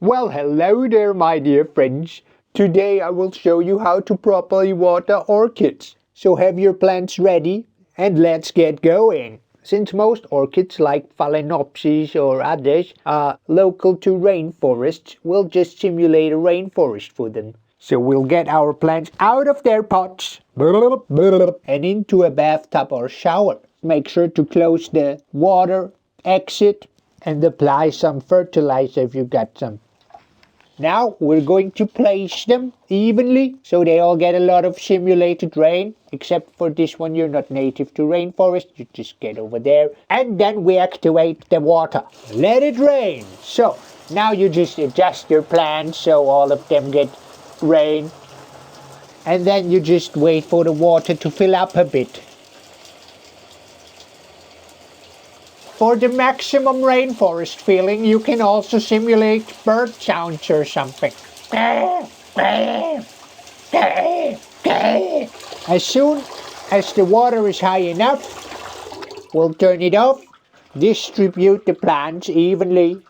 Well, hello there, my dear friends. Today I will show you how to properly water orchids. So have your plants ready and let's get going. Since most orchids like Phalaenopsis or others are local to rainforests, we'll just simulate a rainforest for them. So we'll get our plants out of their pots and into a bathtub or shower. Make sure to close the water exit and apply some fertilizer if you got some. Now we're going to place them evenly so they all get a lot of simulated rain. Except for this one, you're not native to rainforest, you just get over there. And then we activate the water. Let it rain. So now you just adjust your plants so all of them get rain. And then you just wait for the water to fill up a bit. For the maximum rainforest feeling, you can also simulate bird sounds or something. As soon as the water is high enough, we'll turn it off, distribute the plants evenly.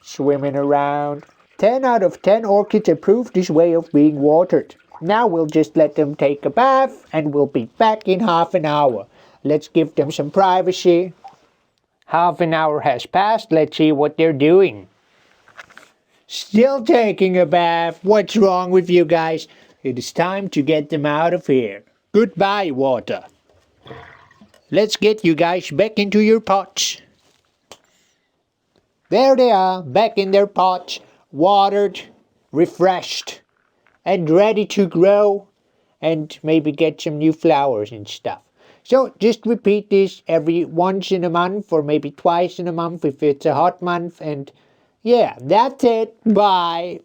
Swimming around. 10 out of 10 orchids approve this way of being watered. Now we'll just let them take a bath and we'll be back in half an hour. Let's give them some privacy. Half an hour has passed. Let's see what they're doing. Still taking a bath. What's wrong with you guys? It is time to get them out of here. Goodbye, water. Let's get you guys back into your pots. There they are, back in their pots, watered, refreshed, and ready to grow and maybe get some new flowers and stuff. So just repeat this every once in a month or maybe twice in a month if it's a hot month. And yeah, that's it. Bye.